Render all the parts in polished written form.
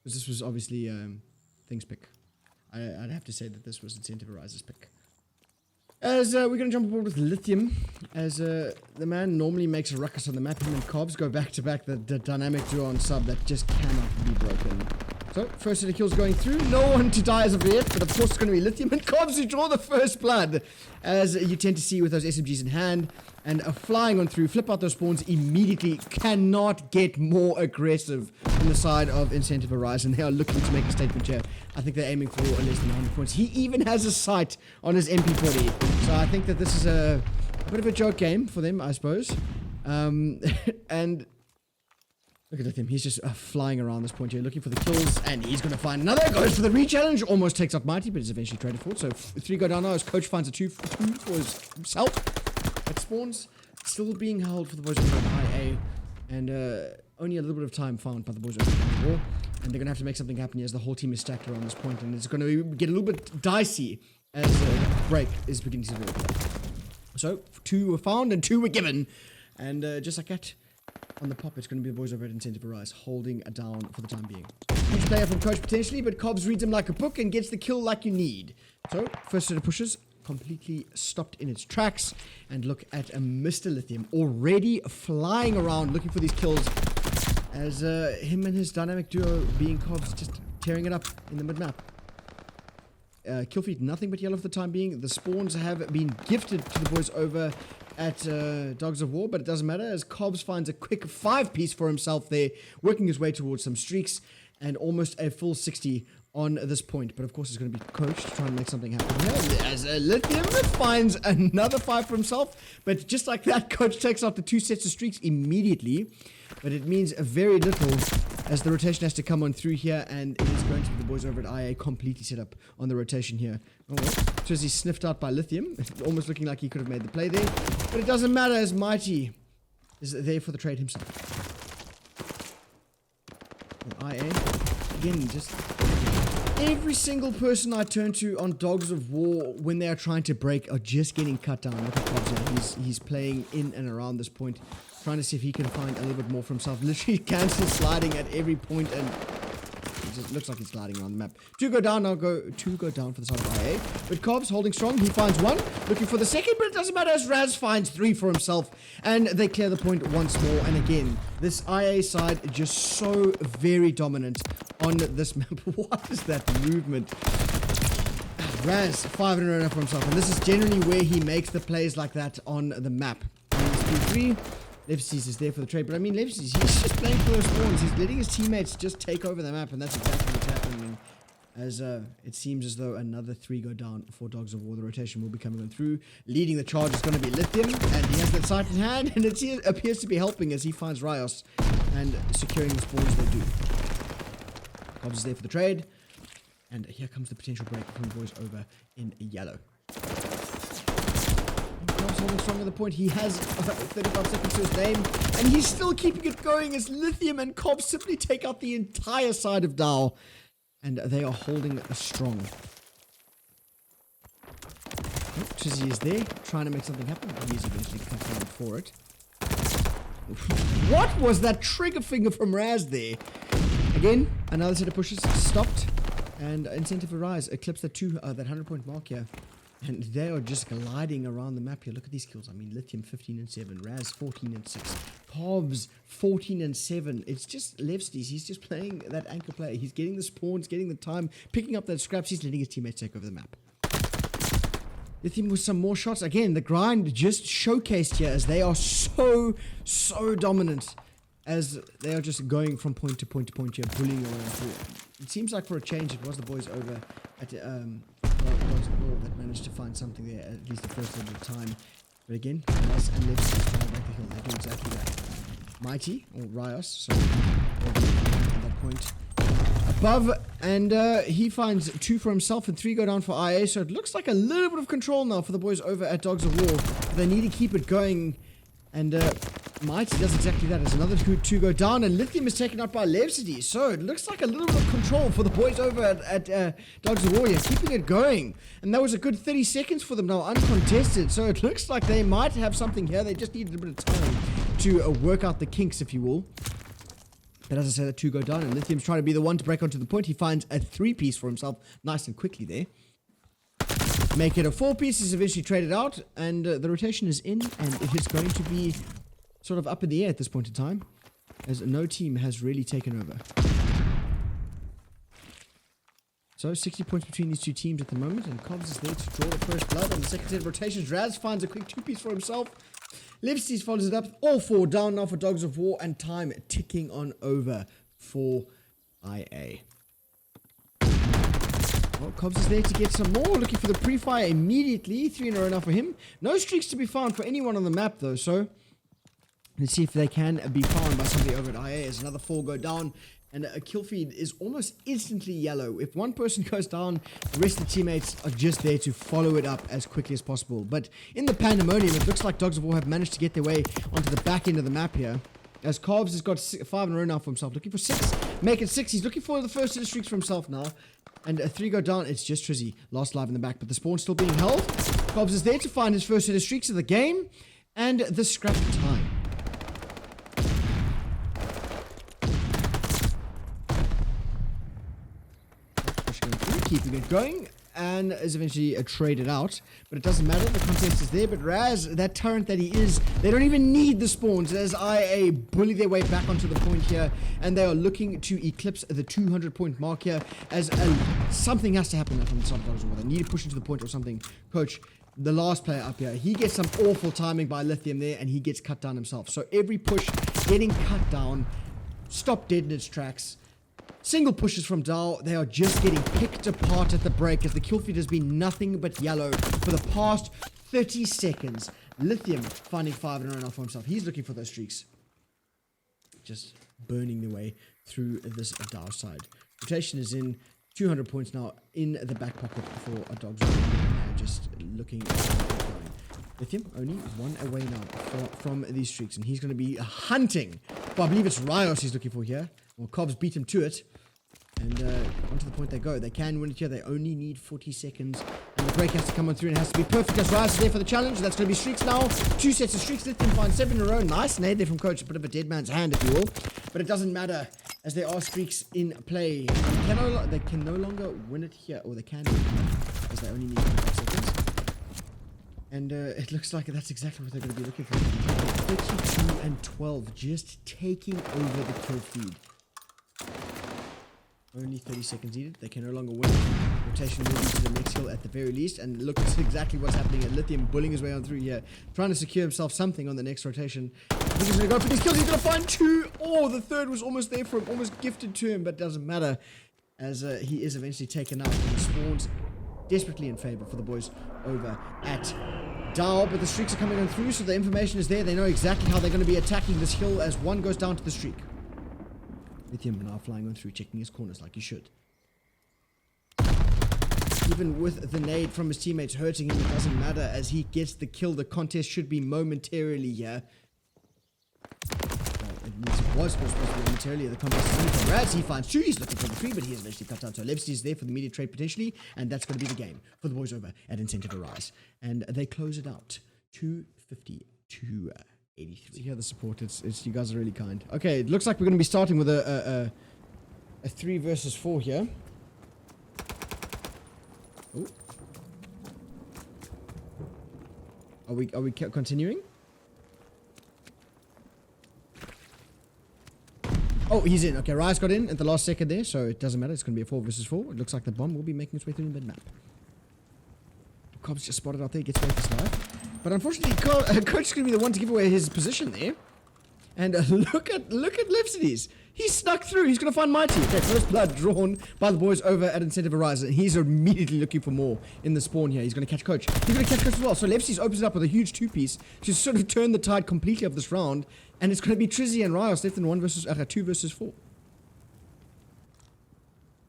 Because this was obviously Thing's pick. I'd have to say that this was Incentive Arise's pick. As we're going to jump aboard with Lithium, as the man normally makes a ruckus on the map, him and Cobbs go back to back, the dynamic duo on sub that just cannot be broken. So, first set of kills going through, no one to die as of yet, but of course it's going to be Lithium and Cobbs who draw the first blood, as you tend to see with those SMGs in hand, and flying on through, flip out those spawns immediately, cannot get more aggressive on the side of Incentive Arise, and they are looking to make a statement here. I think they're aiming for less than 100 points. He even has a sight on his MP40, so I think that this is a bit of a joke game for them, I suppose. And look at him, he's just flying around this point here, looking for the kills, and he's going to find another, goes for the re-challenge, almost takes out Mighty, but is eventually traded for it, so 3 go down now, as Coach finds a 2 for himself. It spawns, still being held for the boys over at IA, and only a little bit of time found by the boys over at the wall, and they're going to have to make something happen here as the whole team is stacked around this point, and it's going to get a little bit dicey as break is beginning to work. So, 2 were found and 2 were given, and just like that, on the pop, it's going to be the boys over at Incentive Arise, holding it down for the time being. Huge player from Coach potentially, but Cobbs reads him like a book and gets the kill like you need. So, first set of pushes, completely stopped in its tracks. And look at Mr. Lithium, already flying around looking for these kills, as him and his dynamic duo, being Cobbs, just tearing it up in the mid-map. Kill feed, nothing but yellow for the time being. The spawns have been gifted to the boys over at Dogs of War, but it doesn't matter as Cobbs finds a quick 5-piece for himself there, working his way towards some streaks and almost a full 60 on this point. But of course, it's going to be Coach trying to make something happen here as Lithium finds another 5 for himself. But just like that, Coach takes out the 2 sets of streaks immediately. But it means very little as the rotation has to come on through here, and it is going to be the boys over at IA completely set up on the rotation here. Oh, well, so as he's sniffed out by Lithium, almost looking like he could have made the play there. But it doesn't matter as Mighty is there for the trade himself. And IA, again, just every single person I turn to on Dogs of War when they are trying to break are just getting cut down. Look at Cobbs, he's playing in and around this point, trying to see if he can find a little bit more for himself. Literally cancel sliding at every point, and it just looks like he's sliding around the map. 2 go down, now 2 go down for the side of IA. But Cobbs holding strong, he finds 1, looking for the second, but it doesn't matter as Raz finds 3 for himself, and they clear the point once more. And again, this IA side just so very dominant on this map. What is that movement? Raz, 5 in a row for himself, and this is generally where he makes the plays like that on the map. Speed 3. Levsies is there for the trade, but I mean, Levsies, he's just playing for those spawns. He's letting his teammates just take over the map, and that's exactly what's happening. As it seems as though another 3 go down for Dogs of War. The rotation will be coming on through. Leading the charge is going to be Lithium, and he has that sight in hand, and it appears to be helping as he finds Rios and securing the spawns they do. Cobbs is there for the trade, and here comes the potential break from the boys over in yellow. Cobbs holding strong at the point. He has 35 seconds to his name, and he's still keeping it going as Lithium and Cobbs simply take out the entire side of Dow, and they are holding strong. Oh, Chizzy is there, trying to make something happen. He's eventually cut down for it. What was that trigger finger from Raz there? Again, another set of pushes stopped, and Incentive Arise eclipsed that 100-point mark here. And they are just gliding around the map here. Look at these kills. I mean, Lithium 15 and 7, Raz 14 and 6, Cobbs 14 and 7. It's just Levsties. He's just playing that anchor play. He's getting the spawns, getting the time, picking up that scraps. He's letting his teammates take over the map. Lithium with some more shots. Again, the grind just showcased here as they are so dominant. As they are just going from point to point to point here, bullying around through. It seems like for a change, it was the boys over at Dogs of War that managed to find something there, at least the first little time. But again, Rios and Levs trying to break the hill. They do exactly that. Mighty, or Rios, sorry, at that point. Above, and he finds 2 for himself and 3 go down for IA, so it looks like a little bit of control now for the boys over at Dogs of War. They need to keep it going, and Mighty does exactly that. As another 2 go down, and Lithium is taken out by Levsity. So it looks like a little bit of control for the boys over at Dogs of War, keeping it going. And that was a good 30 seconds for them now, uncontested. So it looks like they might have something here. They just needed a bit of time to work out the kinks, if you will. But as I said, the 2 go down, and Lithium's trying to be the one to break onto the point. He finds a 3-piece for himself nice and quickly there. Make it a 4-piece, is eventually traded out, and the rotation is in, and it is going to be sort of up in the air at this point in time, as no team has really taken over. So 60 points between these two teams at the moment, and Cobbs is there to draw the first blood on the second set of rotations. Raz finds a quick 2-piece for himself. Levsties follows it up, all 4 down now for Dogs of War, and time ticking on over for IA. Well, Cobbs is there to get some more, looking for the pre-fire immediately. 3 in a row now for him. No streaks to be found for anyone on the map though, so let's see if they can be found by somebody over at IA. As another 4 go down, and a kill feed is almost instantly yellow. If one person goes down, the rest of the teammates are just there to follow it up as quickly as possible. But in the pandemonium, it looks like Dogs of War have managed to get their way onto the back end of the map here. As Cobbs has got 5 in a row now for himself, looking for 6, make it 6. He's looking for the first of the streaks for himself now. And a 3 go down, it's just Trizzy, last live in the back, but the spawn's still being held. Cobbs is there to find his first set of streaks of the game, and the scrap time. Keeping it going, and is eventually traded out, but it doesn't matter, the contest is there. But Raz, that turret that he is, they don't even need the spawns as IA bully their way back onto the point here, and they are looking to eclipse the 200 point mark here, as something has to happen from the side of Dogs of War. They need to push into the point or something. Coach, the last player up here, he gets some awful timing by Lithium there, and he gets cut down himself. So every push getting cut down, stop dead in its tracks. Single pushes from Dow, they are just getting picked apart at the break, as the kill feed has been nothing but yellow for the past 30 seconds. Lithium finding 5 in a row now for himself. He's looking for those streaks. Just burning their way through this Dow side. Rotation is in, 200 points now in the back pocket for a Dogs of War. Just looking at going. Lithium only 1 away now from these streaks, and he's going to be hunting. Well, I believe it's Rios he's looking for here. Well, Cobbs beat him to it, and onto the point they go. They can win it here. They only need 40 seconds, and the break has to come on through, and it has to be perfect. As Rios is there for the challenge. That's going to be streaks now. 2 sets of streaks. Lithium finds 7 in a row. Nice nade there from Coach. A bit of a dead man's hand, if you will. But it doesn't matter, as there are streaks in play. They can no longer win it here, or they can win it, as they only need 25 seconds. And it looks like that's exactly what they're going to be looking for. 32 and 12, just taking over the kill feed. Only 30 seconds needed. They can no longer win. Rotation will be to the Nixuh at the very least. And look at exactly what's happening at Lithium, bullying his way on through here, trying to secure himself something on the next rotation. I think he's going to go for these kills. He's going to find 2. Oh, the third was almost there for him, almost gifted to him, but doesn't matter, as he is eventually taken out. And spawns desperately in favor for the boys over at Dow, but the streaks are coming on through, so the information is there. They know exactly how they're going to be attacking this hill as one goes down to the streak. Lithium now flying on through, checking his corners like he should. Even with the nade from his teammates hurting him, it doesn't matter as he gets the kill. The contest should be momentarily here. Well, it was supposed to be momentarily. The contest is only for Raz. He finds 2. He's looking for the 3, but he is eventually cut down. So Levsty is there for the immediate trade potentially, and that's going to be the game for the boys over at Incentive Arise. And they close it out 250 to 83. Here the support, it's you guys are really kind. Okay, it looks like we're going to be starting with a 3 versus 4 here. Oh. Are we continuing? Oh, he's in. Okay, Rise got in at the last second there, so it doesn't matter. It's going to be a 4 versus 4. It looks like the bomb will be making its way through the mid-map. Cobb's just spotted out there, gets away with his life. But unfortunately, Coach is going to be the one to give away his position there. And look at Lipsides. He snuck through. He's going to find Mighty. Okay, first blood drawn by the boys over at Incentive Horizon. He's immediately looking for more in the spawn here. He's going to catch Coach. He's going to catch Coach as well. So Lipsides opens it up with a huge 2-piece to sort of turn the tide completely of this round. And it's going to be Trizzy and Rios left in 2 versus 4.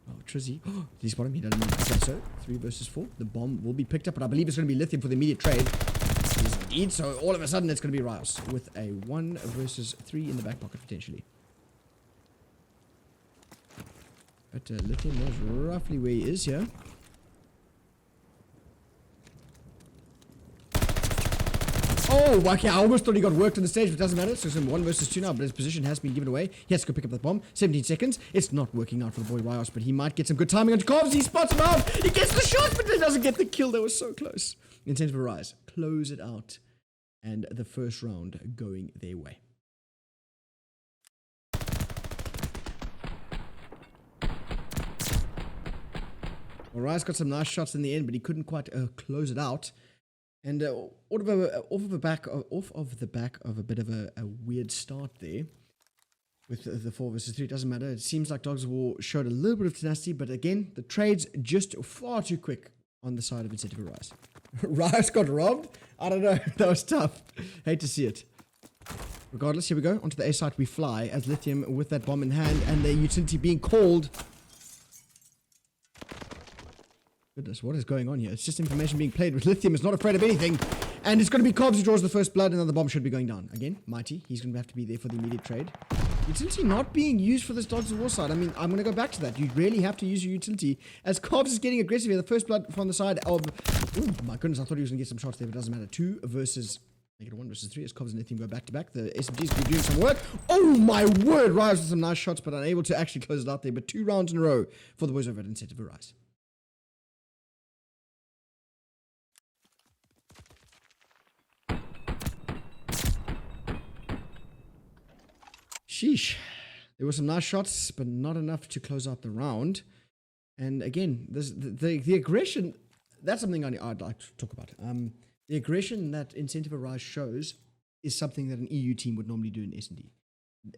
Oh, Trizzy. Did he spot him? He doesn't say so. 3 versus 4. The bomb will be picked up, but I believe it's going to be Lithium for the immediate trade. Yes, indeed. So all of a sudden, it's going to be Rios with a 1 versus 3 in the back pocket, potentially. But Lithium knows roughly where he is here. Oh, Oh, okay, I almost thought he got worked on the stage, but it doesn't matter. So it's in 1 versus 2 now, but his position has been given away. He has to go pick up that bomb. 17 seconds. It's not working out for the boy Rios, but he might get some good timing on Cobs. He spots him out. He gets the shot, but he doesn't get the kill. That was so close. Incentive Arise. Close it out. And the first round going their way. Well, Rice got some nice shots in the end, but he couldn't quite close it out. And off of the back of a bit of a weird start there with the 4 versus 3. It doesn't matter. It seems like Dogs of War showed a little bit of tenacity, but again, the trades just far too quick on the side of Incentive Rice. Rice got robbed? I don't know. That was tough. Hate to see it. Regardless, here we go. Onto the A site we fly as Lithium with that bomb in hand and the utility being called. Goodness, what is going on here? It's just information being played with. Lithium is not afraid of anything. And it's going to be Cobbs who draws the first blood, and then the bomb should be going down. Again, Mighty. He's going to have to be there for the immediate trade. Utility not being used for this Dogs of War side. I mean, I'm going to go back to that. You really have to use your utility. As Cobbs is getting aggressive here, the first blood from the side of... Oh, my goodness, I thought he was going to get some shots there, but it doesn't matter. 2 versus... Make it 1 versus 3 as Cobbs and Lithium go back to back. The SMGs will be doing some work. Oh, my word! Rise with some nice shots, but unable to actually close it out there. But 2 rounds in a row for the boys over at Incentive Rise. Sheesh. There were some nice shots, but not enough to close out the round. And again, the aggression, that's something I'd like to talk about. The aggression that Incentive Arise shows is something that an EU team would normally do in S&D.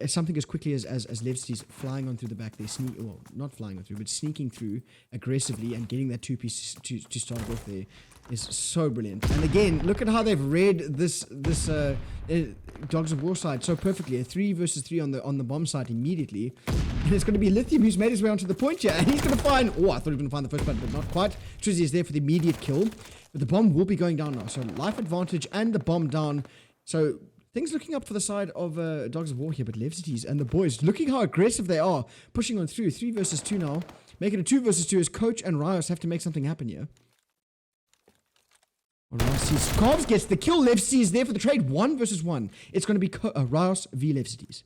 Something as quickly as Levsky's flying on through the back there, well, not flying on through, but sneaking through aggressively and getting that 2-piece to start off there is so brilliant. And again, look at how they've read this Dogs of War side so perfectly. A 3 versus 3 on the bomb side immediately. And it's going to be Lithium who's made his way onto the point here. And he's going to find... Oh, I thought he was going to find the first blood, but not quite. Trizzy is there for the immediate kill. But the bomb will be going down now. So life advantage and the bomb down. So things looking up for the side of Dogs of War here. But Levsities and the boys, looking how aggressive they are. Pushing on through. 3 versus 2 now. Making it 2 versus 2 as Coach and Rios have to make something happen here. Rios Cobbs gets the kill. Levsky is there for the trade. 1 versus 1. It's going to be Rios v Levsities.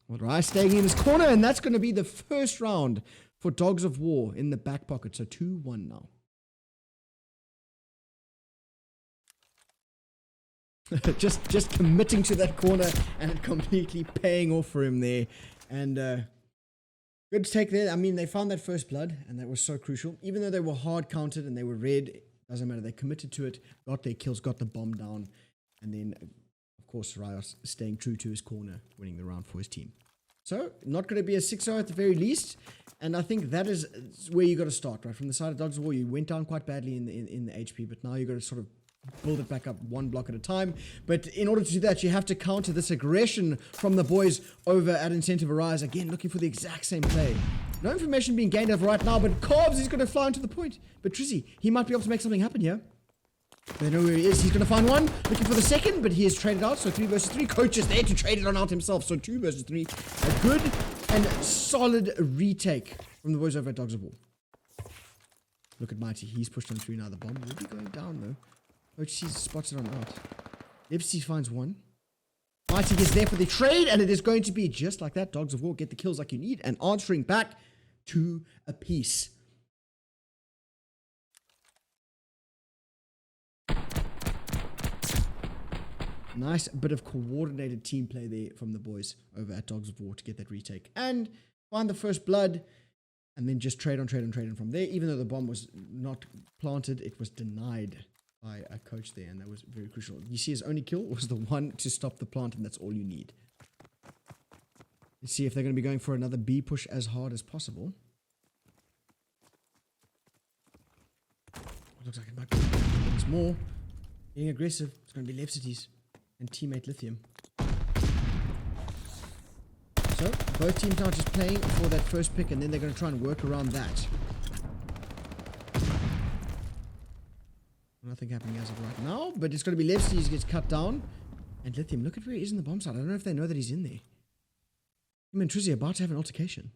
Well, Rios staying in his corner, and that's going to be the first round for Dogs of War in the back pocket. So 2-1 now. just committing to that corner and it completely paying off for him there. And good take there. I mean, they found that first blood, and that was so crucial. Even though they were hard counted and they were red, doesn't matter. They committed to it, got their kills, got the bomb down, and then, of course, Rios staying true to his corner, winning the round for his team. So, not going to be a 6-0 at the very least, and I think that is where you got to start, right? From the side of Dogs of War, you went down quite badly in the HP, but now you got to sort of build it back up 1 block at a time. But in order to do that, you have to counter this aggression from the boys over at Incentive Arise. Again, looking for the exact same play. No information being gained of right now, but Cobbs is going to fly into the point. But Trizzy, he might be able to make something happen here. They know where he is. He's going to find 1. Looking for the second, but he is traded out. So 3 versus 3. Coach is there to trade it on out himself. So 2 versus 3. A good and solid retake from the boys over at Dogs of War. Look at Mighty. He's pushed on through now. The bomb will be going down, though. Coach sees spots it on out. Lipsy finds 1. Mighty gets there for the trade, and it is going to be just like that. Dogs of War get the kills like you need, and answering back 2 apiece. Nice bit of coordinated team play there from the boys over at Dogs of War to get that retake. And find the first blood, and then just trade on from there. Even though the bomb was not planted, it was denied by a coach there, and that was very crucial. You see his only kill was the 1 to stop the plant, and that's all you need. Let's see if they're going to be going for another B push as hard as possible. Looks like it might be once more. Being aggressive. It's going to be Levsities and teammate Lithium. So, both teams now just playing for that first pick, and then they're going to try and work around that. Nothing happening as of right now, but it's going to be Levsky who gets cut down. And Lithium, look at where he is in the bomb site. I don't know if they know that he's in there. Him and Trizzy are about to have an altercation.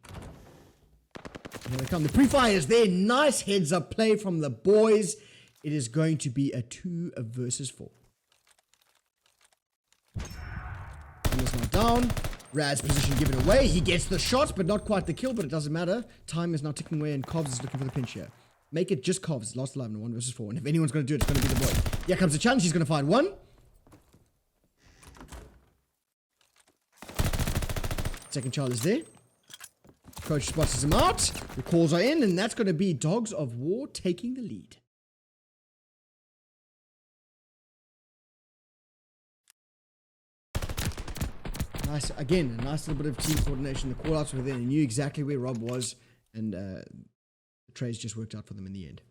Here they come. The pre-fire is there. Nice heads-up play from the boys. it is going to be a 2 versus 4. Is now down. Rad's position given away. He gets the shot, but not quite the kill, but it doesn't matter. Time is now ticking away, and Covs is looking for the pinch here. Make it just Covs. Last alive in a 1 versus 4. And if anyone's going to do it, it's going to be the boy. Here comes the challenge. He's going to find one. Second child is there. Coach spots him out. The calls are in, and that's going to be Dogs of War taking the lead. Nice, again, a nice little bit of team coordination. The call-outs were there. He knew exactly where Rob was, and the trades just worked out for them in the end.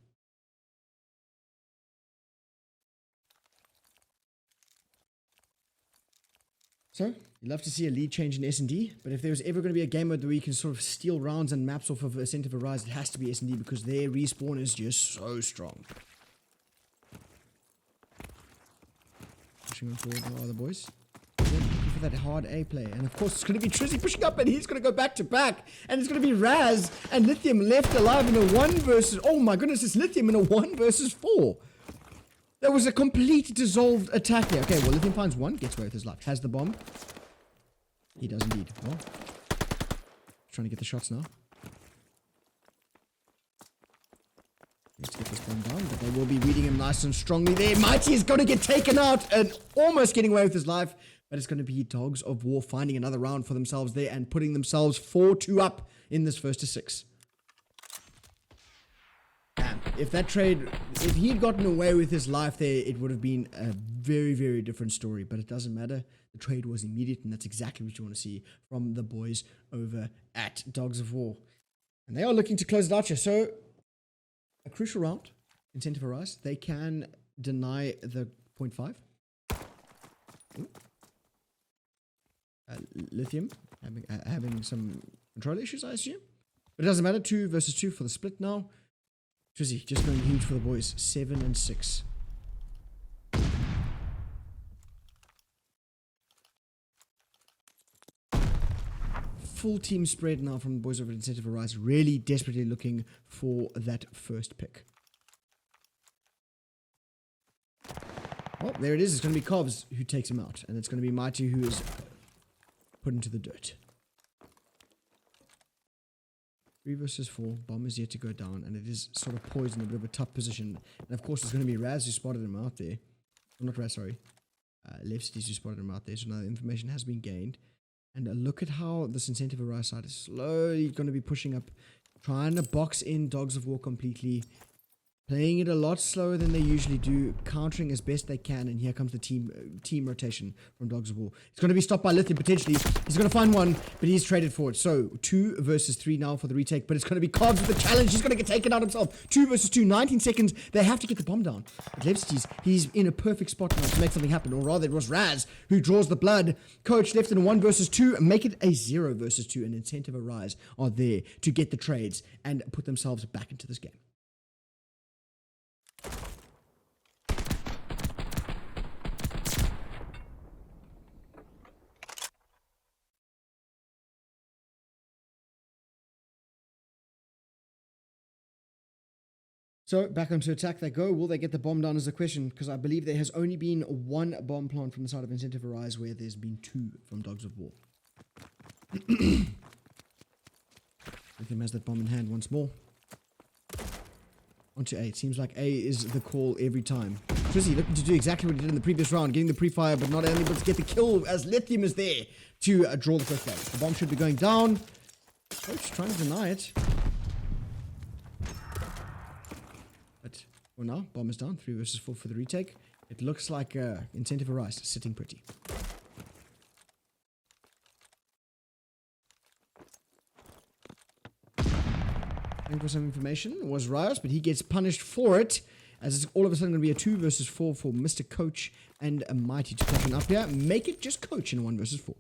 So, you'd love to see a lead change in S&D, but if there was ever going to be a game mode where you can sort of steal rounds and maps off of Ascent of Arise, it has to be S&D because their respawn is just so strong. Pushing on forward now, the boys. For that hard A play, and of course it's going to be Trizzy pushing up, and he's going to go back to back, and it's going to be Raz and Lithium left alive in a 1 versus, oh my goodness, it's Lithium in a 1 versus 4. That was a complete dissolved attack here. Okay, well, Lithium finds one, gets away with his life, has the bomb. He does indeed. Well, trying to get the shots now. Let's get this bomb down, but they will be reading him nice and strongly there. Mighty is going to get taken out and almost getting away with his life. But it's going to be Dogs of War finding another round for themselves there and putting themselves 4-2 up in this first to 6. If that trade, if he had gotten away with his life there, it would have been a very, very different story. But it doesn't matter. The trade was immediate, and that's exactly what you want to see from the boys over at Dogs of War. And they are looking to close it out here. So, a crucial round, Ascent of Arise. They can deny the 0.5. Lithium having some control issues, I assume. But it doesn't matter. 2 versus 2 for the split now. Trizzy just going huge for the boys. 7 and 6. Full team spread now from the boys over at Ascent of Arise. Really desperately looking for that first pick. Well, there it is. It's going to be Covs who takes him out. And it's going to be Mighty who is put into the dirt. 3 versus 4. Bomb is yet to go down, and it is sort of poised in a bit of a tough position. And of course, it's going to be Raz who spotted him out there. Well, not Raz, sorry. Left Cities who spotted him out there. So now the information has been gained. And look at how this Ascent of Arise side is slowly going to be pushing up, trying to box in Dogs of War completely. Playing it a lot slower than they usually do, countering as best they can, and here comes the team rotation from Dogs of War. It's going to be stopped by Lithium potentially. He's going to find one, but he's traded for it. So 2 versus 3 now for the retake, but it's going to be Cobs with the challenge. He's going to get taken out himself. 2 versus 2, 19 seconds. They have to get the bomb down. But Levsky's, he's in a perfect spot now to make something happen, or rather it was Raz who draws the blood. Coach left in a 1 versus 2, make it a 0 versus 2, and Ascent of Arise are there to get the trades and put themselves back into this game. So, back onto attack they go. Will they get the bomb down is the question, because I believe there has only been 1 bomb plant from the side of Ascent of Arise, where there's been 2 from Dogs of War. Lithium has that bomb in hand once more. Onto A. It seems like A is the call every time. Trizzy looking to do exactly what he did in the previous round, getting the pre-fire, but not able to get the kill, as Lithium is there to draw the first flag. The bomb should be going down. Coach trying to deny it. But for now, bomb is down. 3 versus 4 for the retake. It looks like Ascent of Arise sitting pretty. Looking for some information. It was Rios, but he gets punished for it, as it's all of a sudden going to be a 2 versus 4 for Mr. Coach and a Mighty to catch up here. Make it just Coach in a 1 versus 4.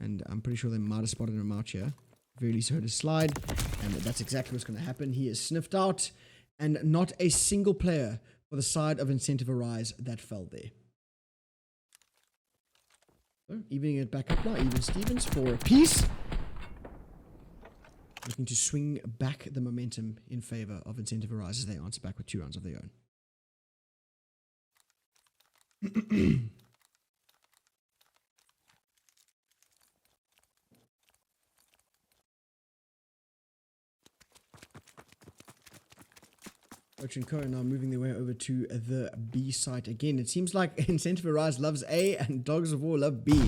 And I'm pretty sure they might have spotted him out here. Very least heard a slide, and that's exactly what's going to happen. He is sniffed out, and not a single player for the side of Ascent of Arise that fell there. So, evening it back up now. Even Stevens for a piece. looking to swing back the momentum in favor of Incentive Arise as they answer back with 2 rounds of their own. Coach and Co are now moving their way over to the B site again. It seems like Incentive Arise loves A and Dogs of War love B.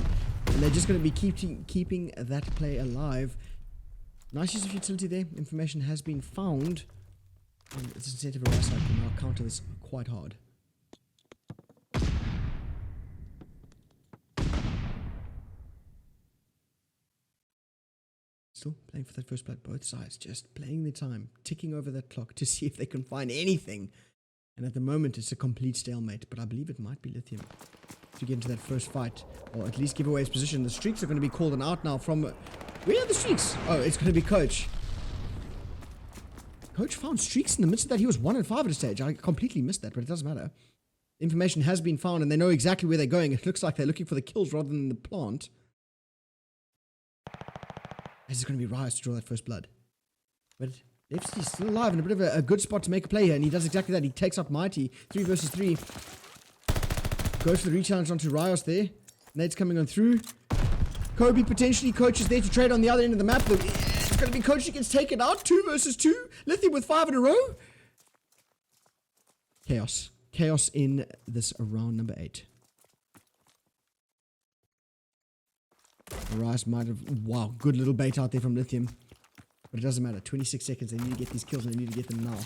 And they're just going to be keeping that play alive. Nice use of utility there. Information has been found. And it's Incentive Arise side can now counter this quite hard. Still playing for that first blood, both sides, just playing their time, ticking over that clock to see if they can find anything. And at the moment, it's a complete stalemate, but I believe it might be Lithium to get into that first fight, or at least give away his position. The streaks are going to be called out now from... Where are the streaks? Oh, it's going to be Coach. Coach found streaks in the midst of that. He was 1 and 5 at a stage. I completely missed that, but it doesn't matter. Information has been found, and they know exactly where they're going. It looks like they're looking for the kills rather than the plant. This is going to be Rise to draw that first blood. But FC's still alive in a bit of a good spot to make a play here, and he does exactly that. He takes out Mighty, 3 versus 3. Goes for the re-challenge onto Rios there. Nade's coming on through. Kobe potentially. Coach is there to trade on the other end of the map. It's going to be Coach that gets taken out. 2 versus 2. Lithium with 5 in a row. Chaos. Chaos in this round number 8. Rice might have... Wow, good little bait out there from Lithium. But it doesn't matter. 26 seconds. They need to get these kills and they need to get them now.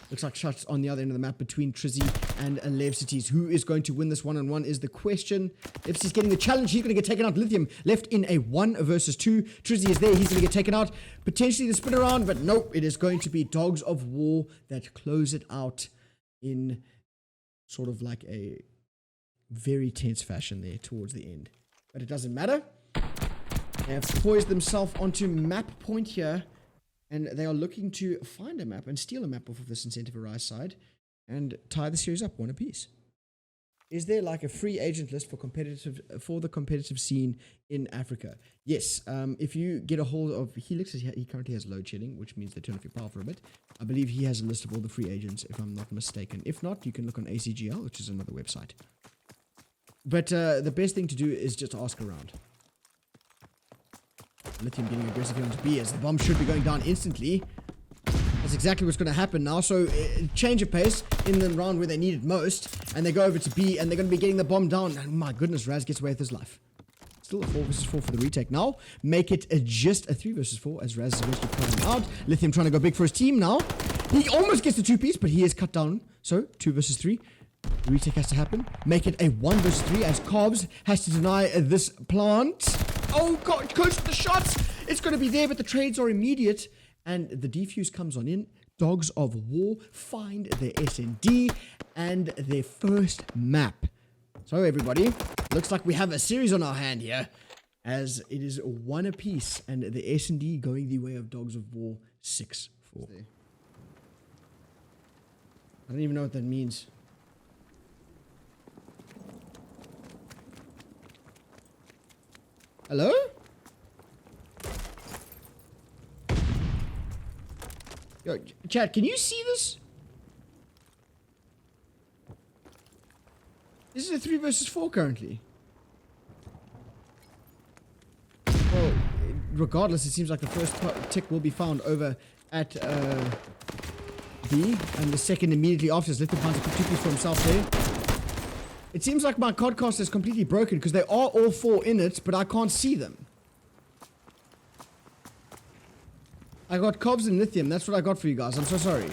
Looks like shots on the other end of the map between Trizzy and Levcities. Who is going to win this one-on-one is the question. Levcities getting the challenge. He's going to get taken out. Lithium left in a 1 versus 2. Trizzy is there. He's going to get taken out. Potentially the spin around, but nope. It is going to be Dogs of War that close it out in sort of like a very tense fashion there towards the end. But it doesn't matter. They have poised themselves onto map point here, and they are looking to find a map and steal a map off of this Incentive Arise side and tie the series up 1 apiece. Is there like a free agent list for the competitive scene in Africa? Yes. If you get a hold of Helix, he currently has load shedding, which means they turn off your power for a bit. I believe he has a list of all the free agents, if I'm not mistaken. If not, you can look on ACCl, which is another website. But the best thing to do is just ask around. Lithium getting aggressive here onto B as the bomb should be going down instantly. That's exactly what's going to happen now. So change of pace in the round where they need it most, and they go over to B and they're going to be getting the bomb down. And my goodness, Raz gets away with his life. Still a 4 versus 4 for the retake now. Make it just a 3 versus 4 as Raz is eventually pulling out. Lithium trying to go big for his team now. He almost gets the 2-piece, but he is cut down. So 2 versus 3. The retake has to happen. Make it a 1 versus 3 as Cobbs has to deny this plant. Oh God, Coach with the shots. It's going to be there, but the trades are immediate. And the defuse comes on in. Dogs of War find their SND and their first map. So everybody, looks like we have a series on our hand here, as it is 1 apiece, and the SND going the way of Dogs of War 6-4. I don't even know what that means. Hello? Yo, chat, can you see this? This is a 3 versus 4 currently. Well, regardless, it seems like the first tick will be found over at B, and the second immediately after is Lithium finds a 2-piece for himself there. It seems like my codcast is completely broken because they are all 4 in it, but I can't see them. I got Cobbs and Lithium. That's what I got for you guys. I'm so sorry.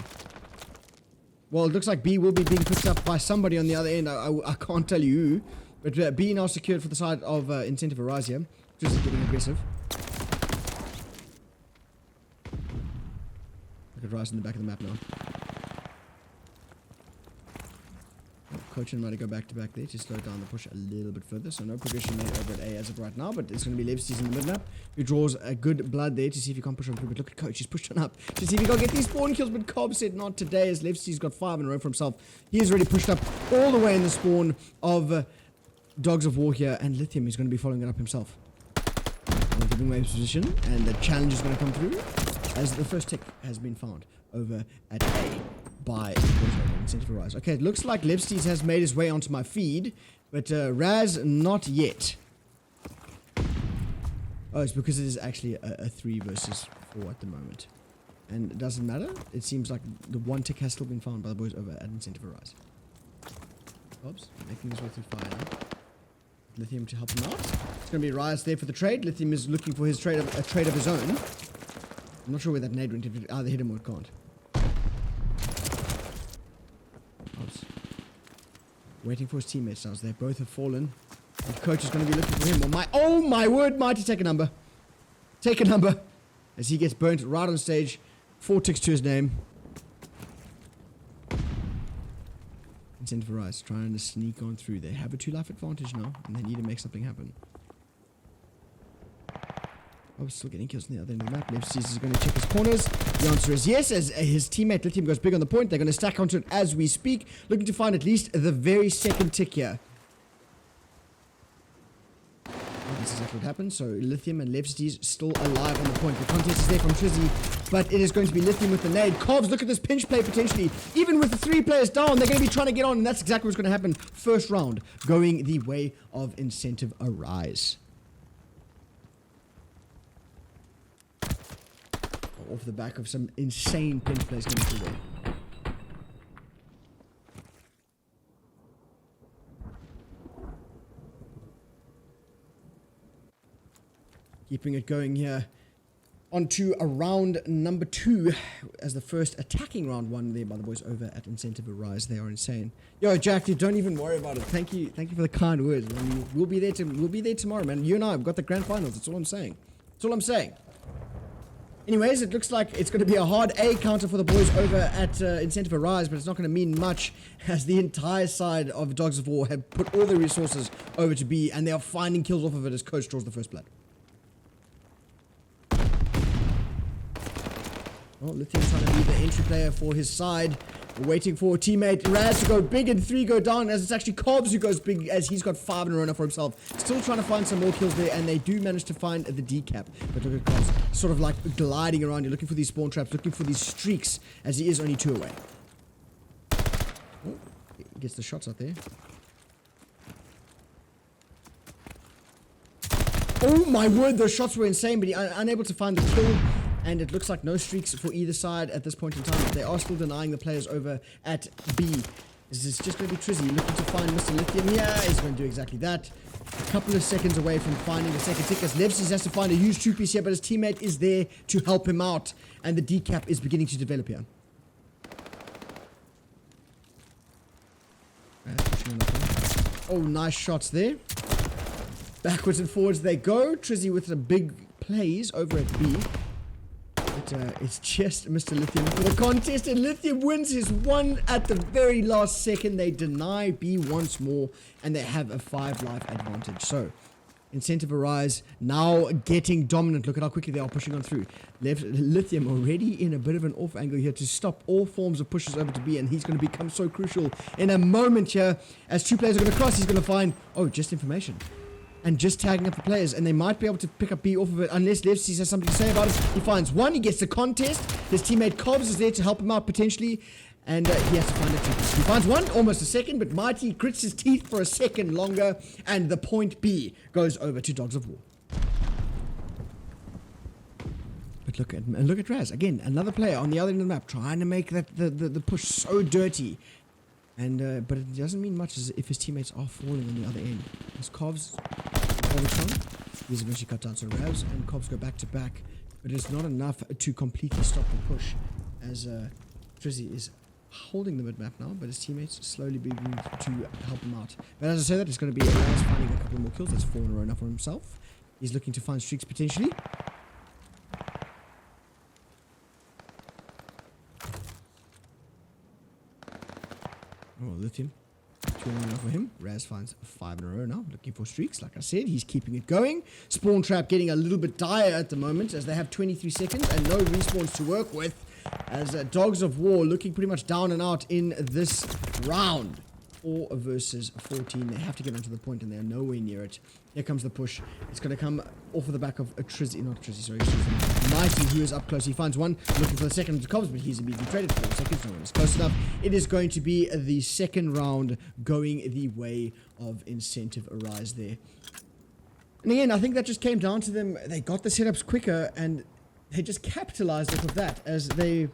Well, it looks like B will be being picked up by somebody on the other end. I can't tell you who. But B now secured for the side of Incentive Arise here. Just getting aggressive. Look at Rice in the back of the map now. Coach and might go back to back there to slow down the push a little bit further. So no progression made over at A as of right now, but it's going to be Levcities in the mid map who draws a good blood there to see if he can push on through. But look at Coach, he's pushed on up to see if he can get these spawn kills, but Cobb said not today as Levcities got 5 in a row for himself. He has already pushed up all the way in the spawn of Dogs of War here, and Lithium is going to be following it up himself. I'm giving away his position, and the challenge is going to come through as the first tick has been found over at A by Incentive Rise. Okay, it looks like Lipstees has made his way onto my feed, but Raz not yet. Oh, it's because it is actually a 3 versus 4 at the moment. And it doesn't matter. It seems like the one tick has still been found by the boys over at Incentive Rise. Oops, making his way through fire now. Lithium to help him out. It's going to be Rise there for the trade. Lithium is looking for his trade a trade of his own. I'm not sure where that nade went. If it either hit him or it can't. Oops. Waiting for his teammates now. They both have fallen. The coach is going to be looking for him. Oh my word, Mighty, take a number. Take a number. As he gets burnt right on stage. 4 ticks to his name. Incentive Rise, trying to sneak on through. They have a 2-life advantage now, and they need to make something happen. Oh, still getting kills on the other end of the map. Lipstees is going to check his corners. The answer is yes, as his teammate Lithium goes big on the point. They're going to stack onto it as we speak, looking to find at least the very second tick here. This is exactly what happened. So Lithium and Lipstees still alive on the point. The contest is there from Trizzy, but it is going to be Lithium with the nade. Covs, look at this pinch play potentially. Even with the 3 players down, they're going to be trying to get on, and that's exactly what's going to happen. First round, going the way of Incentive Arise. Off the back of some insane pinch plays coming through there. Keeping it going here. On to a round number 2 as the first attacking round won there by the boys over at Incentive Arise. They are insane. Yo, Jack, you don't even worry about it. Thank you for the kind words. I mean, we'll be there tomorrow, man. You and I have got the grand finals. That's all I'm saying. That's all I'm saying. Anyways, it looks like it's going to be a hard A counter for the boys over at Incentive Arise, but it's not going to mean much as the entire side of Dogs of War have put all their resources over to B, and they are finding kills off of it as Coach draws the first blood. Well, Lithium trying to be the entry player for his side. We're waiting for teammate Raz to go big and 3 go down, as it's actually Cobbs who goes big as he's got 5 in a row now for himself. Still trying to find some more kills there, and they do manage to find the decap. But look at Cobbs sort of like gliding around. You're looking for these spawn traps, looking for these streaks, as he is only 2 away. Oh, he gets the shots out there. Oh my word, those shots were insane, but he unable to find the kill. And it looks like no streaks for either side at this point in time. They are still denying the players over at B. This is just going to be Trizzy looking to find Mr. Lithium. Yeah, he's going to do exactly that. A couple of seconds away from finding the second tick, as Lipstees has to find a huge 2-piece here, but his teammate is there to help him out. And the decap is beginning to develop here. Oh, nice shots there. Backwards and forwards they go. Trizzy with some big plays over at B. But it's just Mr. Lithium for the contest, and Lithium wins his one at the very last second. They deny B once more, and they have a 5-life advantage. So, Incentive Arise now getting dominant. Look at how quickly they are pushing on through. Lithium already in a bit of an off angle here to stop all forms of pushes over to B, and he's going to become so crucial in a moment here. As 2 players are going to cross, he's going to find, oh, just information. And just tagging up the players, and they might be able to pick up B off of it unless Lipstees has something to say about it. He finds 1, he gets the contest. His teammate Cobbs is there to help him out potentially, and he has to find it too. He finds 1, almost a second, but Mighty grits his teeth for a second longer, and the point B goes over to Dogs of War. But look at Raz again, another player on the other end of the map trying to make that the push so dirty. And but it doesn't mean much as if his teammates are falling on the other end. As Cobbs he's eventually cut down to Raz, and Cobbs go back to back, but it's not enough to completely stop the push, as Trizzy is holding the mid map now, but his teammates slowly beginning to help him out. But as I say that, it's going to be Raz finding a couple more kills. That's 4 in a row now for himself. He's looking to find streaks potentially. Oh, Lithium. 2 in a row for him. Raz finds 5 in a row now. Looking for streaks. Like I said, he's keeping it going. Spawn trap getting a little bit dire at the moment, as they have 23 seconds and no respawns to work with. As Dogs of War looking pretty much down and out in this round. 4 versus 14. They have to get onto the point, and they're nowhere near it. Here comes the push. It's going to come off of the back of a Trizzy, not Trizzy, sorry, Trizzy. Mighty, who is up close. He finds one, looking for the second to Cobbs, but he's immediately traded for 4 seconds. No one is close enough. It is going to be the second round going the way of Incentive Arise there. And again, I think that just came down to them. They got the setups quicker, and they just capitalized off of that as they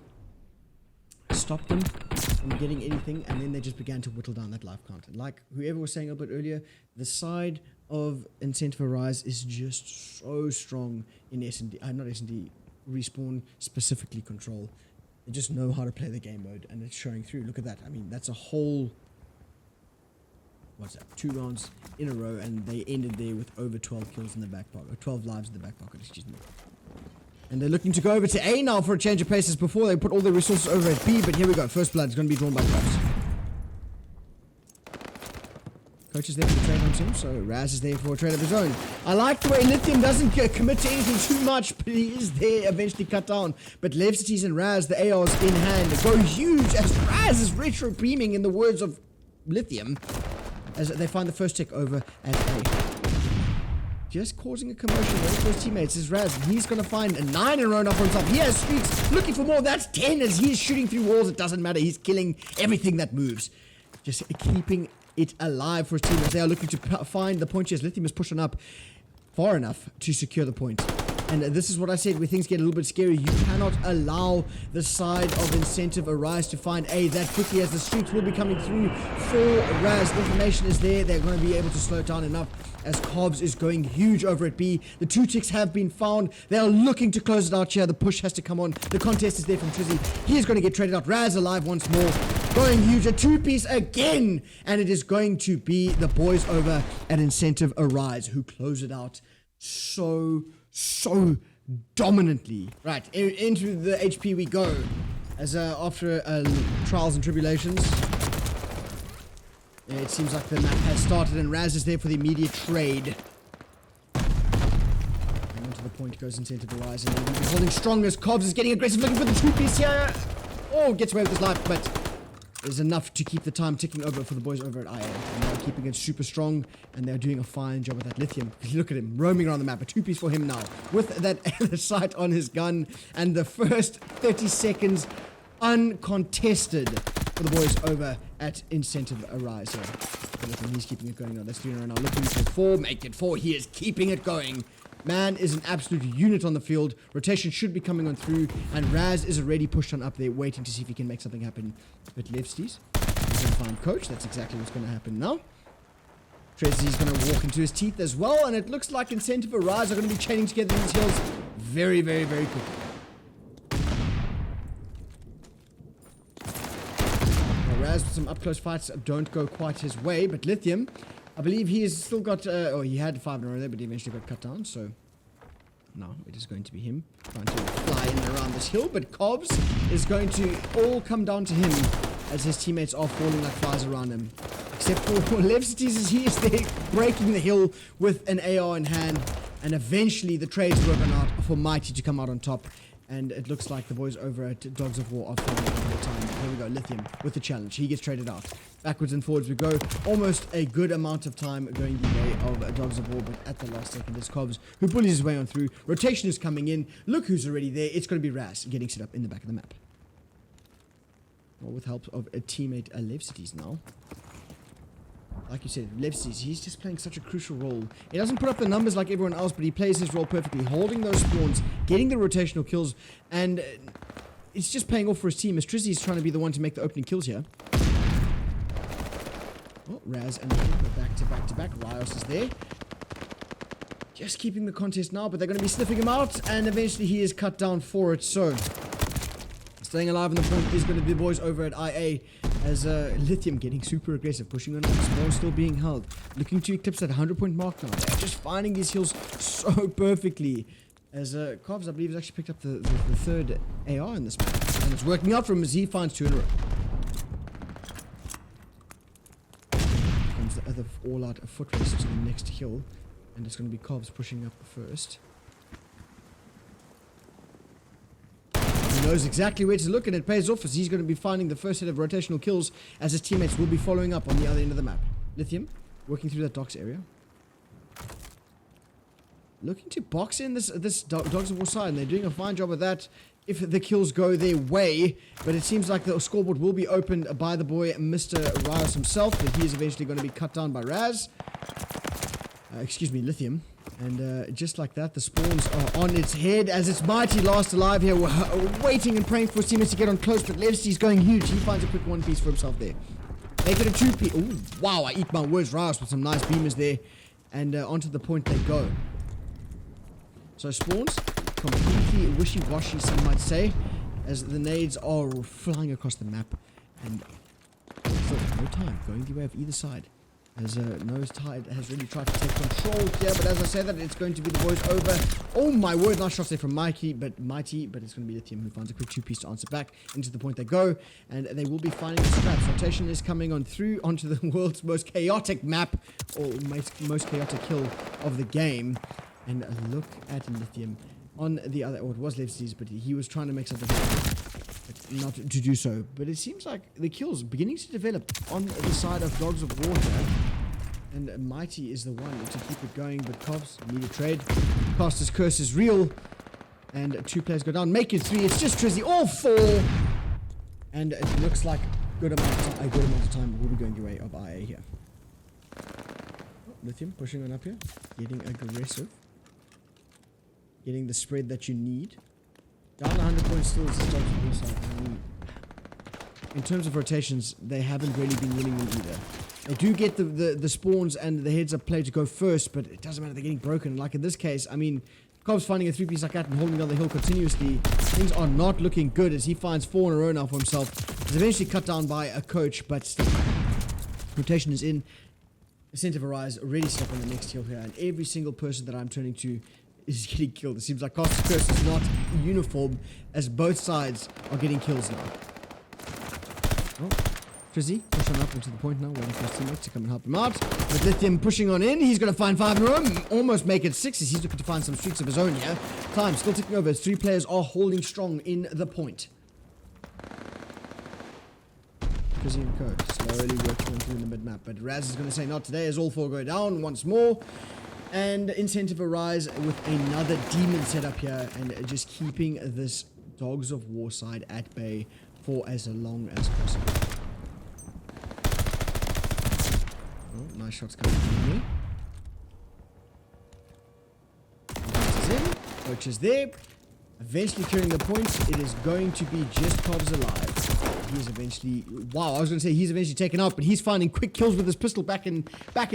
stopped them from getting anything, and then they just began to whittle down that life count. And like whoever was saying a bit earlier, the side of Incentive Arise is just so strong in S&D, not S&D, Respawn, specifically Control. They just know how to play the game mode, and it's showing through. Look at that. I mean, that's a whole, what's that, 2 rounds in a row, and they ended there with over 12 kills in the back pocket, or 12 lives in the back pocket, excuse me. And they're looking to go over to A now for a change of paces. Before they put all their resources over at B, but here we go. First blood is going to be drawn by Cobbs. Coach is there for the trade on him, so Raz is there for a trade of his own. I like the way Lithium doesn't commit to anything too much, but he is there eventually cut down. But Levcities and Raz, the ARs in hand, go huge as Raz is retro beaming, in the words of Lithium, as they find the first tick over at A. Just causing a commotion waiting for his teammates is Raz. He's going to find a 9 in a row now for himself. He has streaks looking for more. That's 10 as he is shooting through walls. It doesn't matter. He's killing everything that moves. Just keeping it alive for his teammates. They are looking to find the point. Yes, Lithium is pushing up far enough to secure the point. And this is what I said, where things get a little bit scary. You cannot allow the side of Incentive Arise to find A that quickly, as the streaks will be coming through for Raz. The information is there. They're going to be able to slow it down enough as Cobbs is going huge over at B. The 2 ticks have been found. They are looking to close it out here. The push has to come on. The contest is there from Trizzy. He is going to get traded out. Raz alive once more. Going huge. A 2-piece again. And it is going to be the boys over at Incentive Arise who close it out so dominantly. Right, into the HP we go. As after trials and tribulations, it seems like the map has started, and Raz is there for the immediate trade. And onto the point goes Incentive Arise, and he's holding strong as Cobbs is getting aggressive, looking for the 2-piece here. Oh, gets away with his life, but is enough to keep the time ticking over for the boys over at IA. And they're keeping it super strong, and they're doing a fine job with that Lithium. Look at him, roaming around the map. A 2-piece for him now, with that sight on his gun, and the first 30 seconds uncontested for the boys over at Incentive Arise here. Look, he's keeping it going now. That's 3 right now. Looking for 4, make it 4. He is keeping it going. Man is an absolute unit on the field. Rotation should be coming on through, and Raz is already pushed on up there, waiting to see if he can make something happen. But Levsties, he's going to find Coach. That's exactly what's going to happen now. Tracy's going to walk into his teeth as well, and it looks like Incentive Arise are going to be chaining together these hills very, very, very quickly. Raz with some up-close fights don't go quite his way, but Lithium, I believe he has still got, he had 5 in a row there, but he eventually got cut down, so now it is going to be him trying to fly in and around this hill, but Cobbs is going to all come down to him as his teammates are falling like flies around him. Except for Levcities, as he is there breaking the hill with an AR in hand, and eventually the trade's working out for Mighty to come out on top. And it looks like the boys over at Dogs of War are falling over the time. Here we go, Lithium with the challenge. He gets traded out. Backwards and forwards we go. Almost a good amount of time going the way of Dogs of War, but at the last second, there's Cobbs who bullies his way on through. Rotation is coming in. Look who's already there. It's going to be Raz getting set up in the back of the map. Well, with help of a teammate, Levcities now. Like you said, Levcities, he's just playing such a crucial role. He doesn't put up the numbers like everyone else, but he plays his role perfectly, holding those spawns, getting the rotational kills, and it's just paying off for his team, as Trizzy's trying to be the one to make the opening kills here. Oh, Raz and Lithium go back to back to back. Rios is there. Just keeping the contest now, but they're going to be sniffing him out, and eventually he is cut down for it, so staying alive on the point is going to be the boys over at IA, as Lithium getting super aggressive, pushing on up, spawn still being held, looking to eclipse that 100-point mark now. They're just finding these heals so perfectly, as Cobbs, I believe, has actually picked up the third AR in this match, and it's working out for him as he finds 2 in a row. Here comes the other all-out foot race to the next hill, and it's going to be Cobbs pushing up first. He knows exactly where to look, and it pays off as he's going to be finding the first set of rotational kills, as his teammates will be following up on the other end of the map. Lithium working through that docks area. looking to box in this Dogs of War side, and they're doing a fine job of that if the kills go their way. But it seems like the scoreboard will be opened by the boy, Mr. Rios himself, but he is eventually going to be cut down by Raz. Excuse me, Lithium. And just like that, the spawns are on its head as it's Mighty last alive here, waiting and praying for his teammates to get on close, but Levsty's going huge. He finds a quick one piece for himself there. Make it a 2-piece. Ooh, wow, I eat my words. Rios with some nice beamers there. And onto the point they go. So spawns, completely wishy-washy, some might say, as the nades are flying across the map. And still, no time going the way of either side. As Nose Tide has really tried to take control here, but as I say that, it's going to be the boys over. Oh my word, nice shots there from Mighty, but it's going to be Lithium who finds a quick 2-piece to answer back. Into the point they go, and they will be finding the scraps. Rotation is coming on through onto the world's most chaotic map, or most chaotic kill of the game. And look at Lithium on the other, or it was Levsty's, but he was trying to make something happen. Not to do so, but it seems like the kills beginning to develop on the side of Dogs of Water, and Mighty is the one to keep it going, but Cobbs need a trade. Caster's curse is real, and 2 players go down, make it 3. It's just Trizzy, all 4, and it looks like a good amount of time will be going the way of IA here. Lithium pushing on up here, getting aggressive, getting the spread that you need. Down 100 points still is the Dogs of War side. I mean, in terms of rotations, they haven't really been winning them either. They do get the spawns and the heads up play to go first, but it doesn't matter, they're getting broken. Like in this case, I mean, Cobb's finding a 3-piece like that and holding down the hill continuously. Things are not looking good as he finds 4 in a row now for himself. He's eventually cut down by a coach, but still, rotation is in. Center of Arise already stuck on the next hill here, and every single person that I'm turning to is getting killed. It seems like Caster's curse is not uniform as both sides are getting kills now. Oh, Trizzy push on up into the point now, waiting for his teammates to come and help him out. With Lithium pushing on in, he's going to find 5 in a row, almost make it 6 as he's looking to find some streaks of his own here. Time still ticking over as 3 players are holding strong in the point. Trizzy and Co slowly working through the mid-map, but Raz is going to say not today as all 4 go down once more. And Incentive Arise with another demon setup here, and just keeping this Dogs of War side at bay for as long as possible. Oh, nice shots coming from me. Coach is in, Coach is there. Eventually clearing the points. It is going to be just Cobbs alive. He's eventually, wow, I was going to say he's eventually taken out, but he's finding quick kills with his pistol back in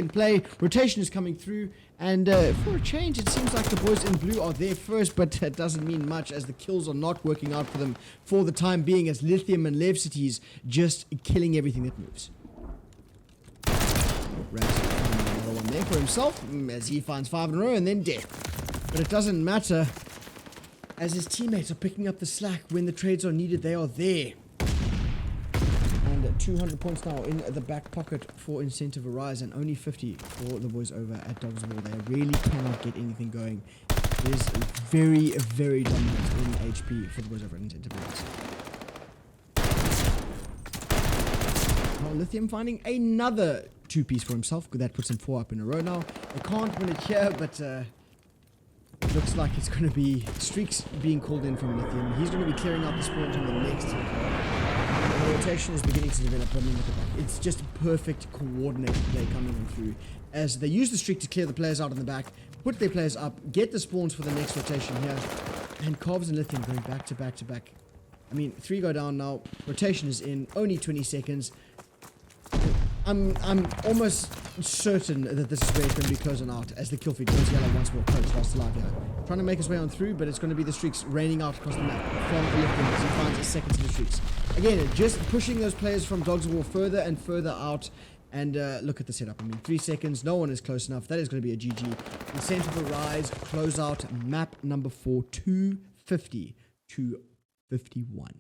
play. Rotation is coming through, and for a change, it seems like the boys in blue are there first, but that doesn't mean much as the kills are not working out for them for the time being, as Lithium and Levcity's just killing everything that moves. Raz another one there for himself as he finds 5 in a row and then death. But it doesn't matter as his teammates are picking up the slack when the trades are needed. They are there. And 200 points now in the back pocket for Incentive Arise, and only 50 for the boys over at Dogs of War. They really cannot get anything going. It is very, very dominant in HP for the boys over at Incentive Arise. Now Lithium finding another 2-piece for himself. That puts him 4 up in a row now. They can't win it here, but it looks like it's going to be streaks being called in from Lithium. He's going to be clearing out the spawns on the next hill. The rotation is beginning to develop. I mean, look at that. It's just perfect coordinated play coming in through as they use the streak to clear the players out in the back, put their players up, get the spawns for the next rotation here, and Cobbs and Lithium going back to back to back. I mean, 3 go down now. Rotation is in. Only 20 seconds. I'm almost certain that this is where it's going to be closing out as the kill feed goes yellow once more. Coach lost alive here. Trying to make his way on through, but it's going to be the streaks raining out across the map from Lithium as he finds a second to the streaks. Again, just pushing those players from Dogs of War further and further out. And look at the setup. I mean, 3 seconds. No one is close enough. That is going to be a GG. Incentive Arise, close out map number 4, 250 to 51.